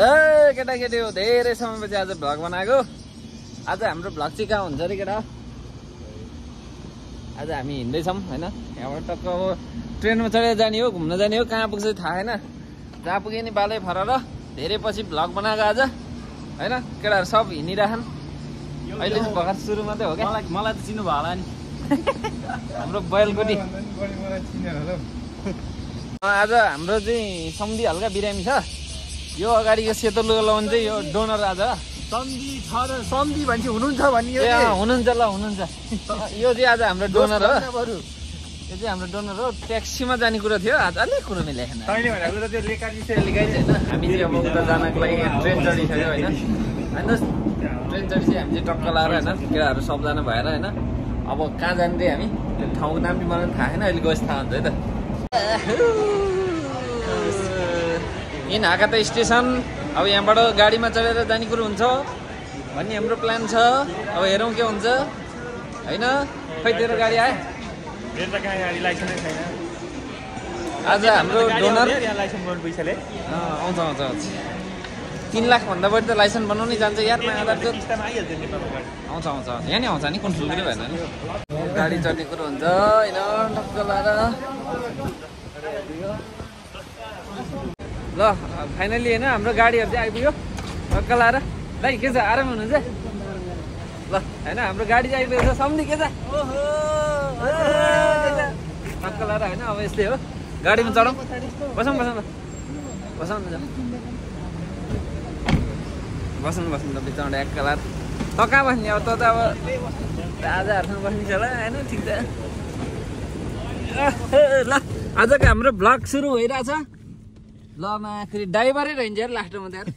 केटाकेटी हो धेरै समयपछि आज भ्लग बनाएको। आज हाम्रो भ्लग चाहिँ कहाँ हुन्छ अरे केटा? आज हामी हिँड्दैछौँ होइन, यहाँबाट टक्क अब ट्रेनमा चढेर जाने हो, घुम्न जाने हो। कहाँ पुग्छ थाहा छैन, जहाँ पुगे नि बालै फर र धेरै पछि भ्लग बनाएको आज होइन। केटाहरू सब हिँडिरहन्, अहिले भर्खर सुरु मात्रै हो क्या। मलाई त चिन्नु भयो होला नि हाम्रो बैलगुडी। आज हाम्रो चाहिँ सम्धी हल्का बिरामी छ। यो अगाडिको सेतो लुगा लाउनु चाहिँ यो डोनर आज सम्धी छ र सम्धी भन्छ हुनुहुन्छ भन्ने ए हुनुहुन्छ ल हुनुहुन्छ। यो चाहिँ आज हाम्रो डोनर हो, यो चाहिँ हाम्रो डोनर हो। ट्याक्सीमा जाने कुरा थियो आज, अलिक कुरो मिलेन। तैँले भनेको त त्यो लेखाजी चाहिँ होइन, हामी चाहिँ अब उता जानको लागि ट्रेन चढिसक्यो होइन। होइन ट्रेन चढिसक्यो हामी चाहिँ टक्क लाएर होइन, केटाहरू सबजना भएर होइन। अब कहाँ जाने रे हामी, त्यो ठाउँको नाम पनि मलाई थाहा छैन, अहिले गएपछि थाहा हुन्छ है त। In Hakata station. अब यहाँबाट गाडीमा चढेर जाने कुरो हुन्छ भन्ने हाम्रो प्लान छ। अब हेरौँ के हुन्छ होइन। खै तेरो गाडी आयो? आज हाम्रो डोनर आउँछ आउँछ आउँछ 3 लाख भन्दा बढी त लाइसेन्स बनाउनै जान्छ यार। आधार आउँछ आउँछ यहाँ नि आउँछ नि, कुन ठुलो भएन नि। गाडी चढ्ने कुरो हुन्छ होइन, टक्क लाएर ल फाइनली होइन हाम्रो गाडीहरू चाहिँ आइपुग्यो टक्क लाएर। दाइ के छ, आराम हुनुहुन्छ ल होइन? हाम्रो गाडी चाहिँ आइपुगेको छ। सम्झि के छ टक्क लाएर होइन। अब यस्तै हो, गाडीमा चढौँ, बसौँ बसौँ ल, बसौँ न, बस्नु बस्नु त बिचमा एक कलर। त कहाँ बस्ने अब? त अब राजाहरूसँग बस्ने होला होइन। ठिक छ ल, आजको हाम्रो भ्लग सुरु भइरहेछ। ल माखेरि ड्राइभरै रहन्छ यार लास्टमा त यार।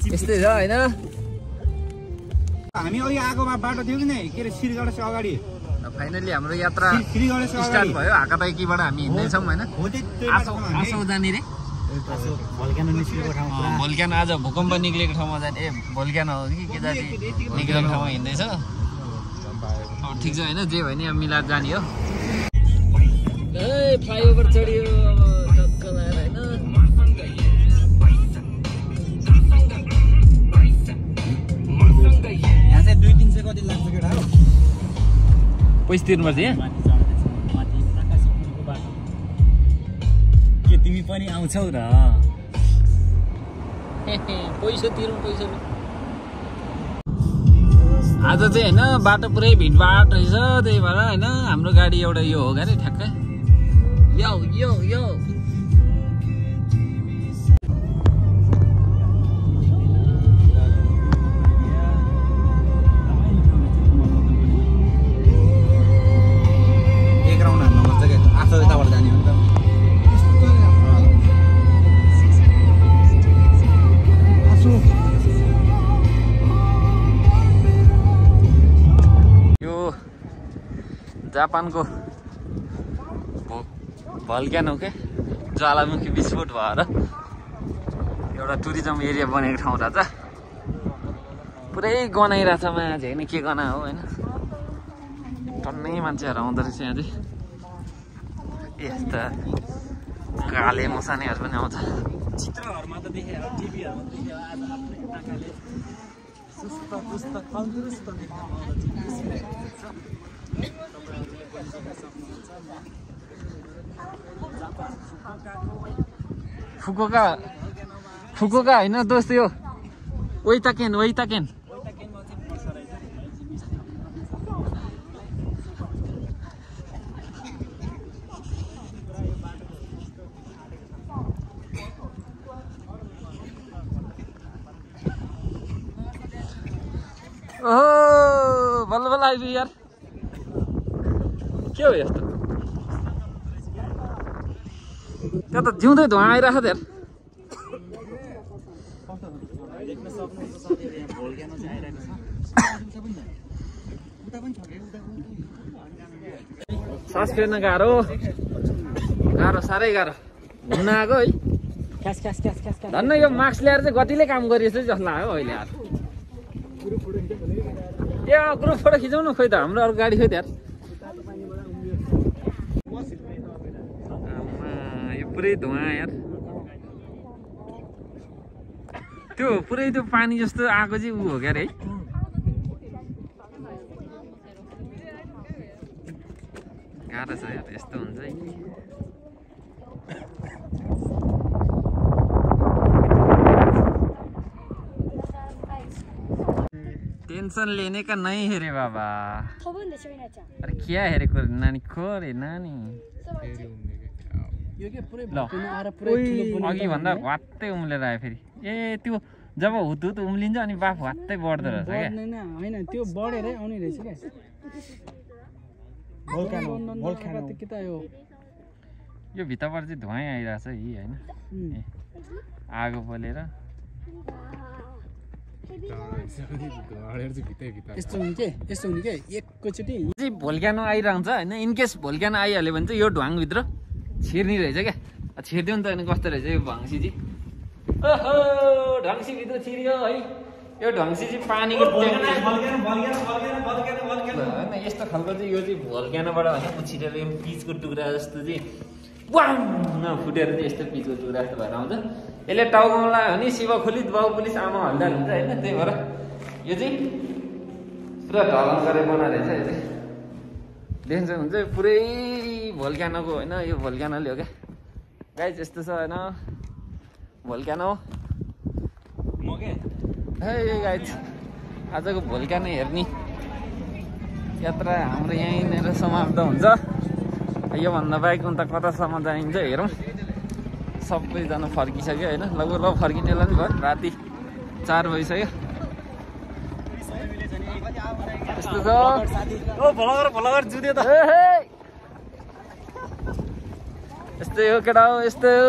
यस्तै छ होइन। हामी अघि आएकोमा बाटो थियो कि नै के अरे श्रीगणेश अगाडि। फाइनली हाम्रो यात्रा स्टार्ट भयो। हाकाताइकीबाट हामी हिँड्दैछौँ होइन, आसौ जाने रे। भोल्क्यानो आज भूकम्प निक्लेको ठाउँमा जाने। ए भोल्क्यानो हो कि के जाने निक्लेको ठाउँमा हिँड्दैछ। अब ठिक छ होइन, जे भयो नि अब मिलाएर जाने हो। ए फ्लाइओभर चढियो टक्क लाएर होइन। यहाँ चाहिँ 2-300 कति लाग्छ केटा हो? पैसा तिर्नुपर्छ यहाँ। के तिमी पनि आउँछौ र? पैसा तिरौँ पैसा। आज चाहिँ होइन बाटो पुरै भिडभाड रहेछ, त्यही भएर होइन हाम्रो गाडी एउटा यो हो क्या अरे ठ्याक्कै। यो यो यो एक राउन्ड हान्न मजा क्या, आफै यताबाट जाने हो नि त। यो जापानको भल्क्यानो के ज्वालामुखी विस्फोट भएर एउटा टुरिज्म एरिया बनेको ठाउँ रहेछ। पुरै गनाइरहेछ मान्छे होइन, के गना हो होइन। टन्नै मान्छेहरू आउँदो रहेछ यहाँ चाहिँ। यस्ता काले मसानेहरू पनि आउँछ। चित्रहरूमा त देखे, टिभीहरूमा देखे, आज आफ्नो आँखाले सुस्त पुस्त तन्दुरुस्त देख्न पाउँदा फुकुका फुकुका होइन दोस्त, यो ओइताकेन ओइताकेन। ओहो बल्ल बल्ल आइपुग्यो यार। के हो यस्तो? त्यहाँ त जिउँदै धुवा आइरहेको छ यार। सास फेर्न गाह्रो गाह्रो, साह्रै गाह्रो। घुम्न आएको है। धन्न यो मास्क ल्याएर चाहिँ गतिले काम गरिएछ जस्तो लाग्यो अहिले यार। यहाँ ग्रुप फोटो खिचाउनु खोइ त, हाम्रो अर्को गाडी खोइ त यार। यो पुरै धुवा यार। त्यो पुरै त्यो पानी जस्तो आएको चाहिँ ऊ हो क्या अरे है गाह्रो छ यार यस्तो हुन्छ है टेंशन लेने का नहीं है रे बाबा अरे क्या है रे नानी खोरे नानी अघि भन्दा भ्वात्तै उम्लेर आयो फेरि ए त्यो जब हुत उम्लिन्छ अनि बाफ भ्वात्तै बढ्दो रहेछ क्या होइन त्यो बढेरै आउने रहेछ क्या यो भित्रबाट चाहिँ धुवाँ आइरहेछ यी होइन आगो बलेर यस्तो हुने के एकैचोटि भोल्क्यानो आइरहन्छ होइन इनकेस भोल्क्यानो आइहाल्यो भने चाहिँ यो ढुवाङभित्र छिर्ने रहेछ क्या छिरिदियो नि त अनि कस्तो रहेछ यो ढङ्सी चाहिँ ओहो ढङ्सीभित्र छिर्यो है यो ढङ्सी चाहिँ पानीको होइन यस्तो खालको चाहिँ यो चाहिँ भोल्क्यानोबाट होइन छिटेर यो पिचको टुक्रा जस्तो चाहिँ वाङ फुटेर चाहिँ यस्तो पिचको टुक्रा जस्तो भएर आउँछ यसले टाउकोमा लाग्यो भने शिवखोलित बाउ पुलिस आमा हल्दा हुन्छ होइन त्यही भएर यो चाहिँ पुरा ढलन गरेर बनाएर रहेछ यो चाहिँ देख्छ हुन्छ पुरै भोल्क्यानोको होइन यो भोल्क्यानोले हो क्या गाइस यस्तो छ होइन भोल्क्यानो हे गाइस आजको भोल्क्यानो हेर्ने यात्रा हाम्रो यहीँनिर समाप्त हुन्छ योभन्दा बाहेक उता कतासम्म जाइन्छ हेरौँ सबैजना फर्किसक्यो होइन लगभग फर्किनेलाई नि भयो राति 4 बजिसक्यो यस्तो छ भलगर जुत्यो त यस्तै हो केटा हो यस्तै हो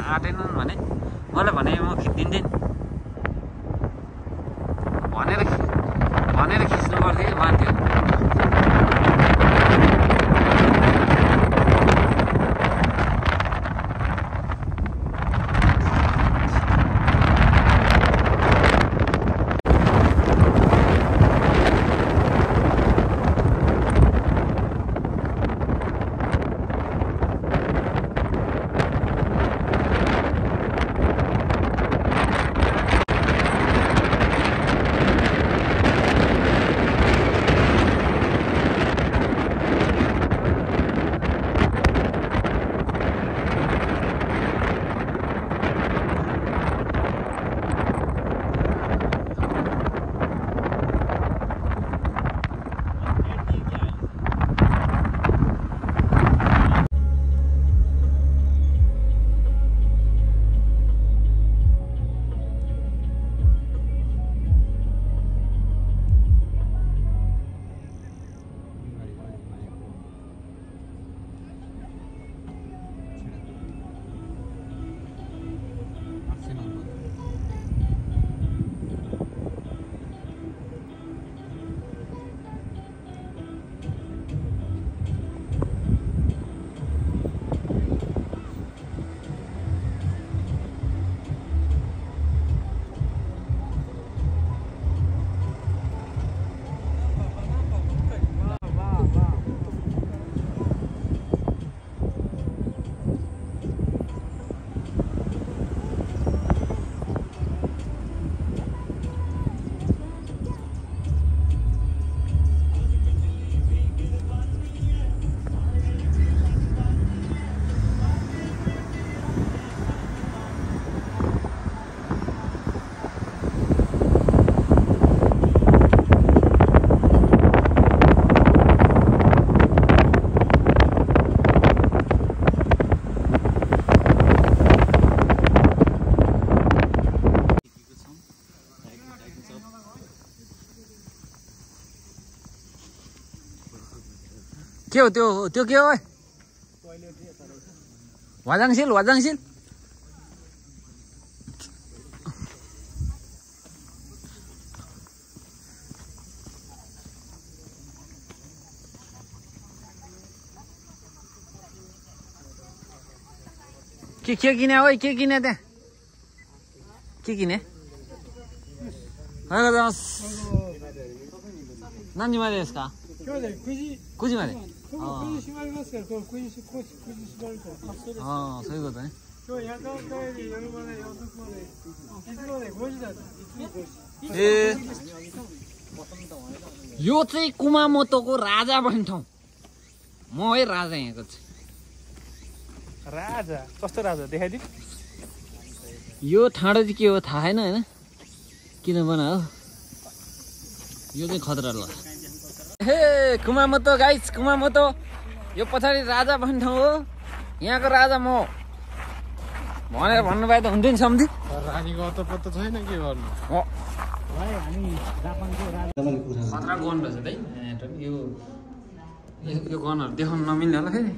आँटेनन् भने मलाई भने म खिचिदिन्थेँ भनेर खिच्नु पर्थ्यो मान्थ्यो के हो त्यो के हो वाजाङसिल के किने हो के किने त्यहाँ के किने何時までですか今日で9時まで9時閉まりますから、9時閉まるから。ああそういうことね今日夜間帰り、夜まで、遅くまで、いつまで5時だって、いつも5時。यो चाहिँ कुमामोतोको राजा भन्ने ठाउँ म है राजा यहाँको चाहिँ राजा कस्तो राजा देखाइदिनु यो ठाडो चाहिँ के हो थाहा छैन होइन किन बना हो यो चाहिँ खतरा ल हे कुमामोतो गाइस कुमामोतो यो पछाडि राजा भन्ने ठाउँ हो यहाँको राजा म भनेर भन्नुभयो त हुन्थ्यो नि सम्झि रानीको अत्तो पत्तो छैन के गर्नु खतरा गन रहेछ है यो गनहरू देखाउनु नमिल्ने होला फेरि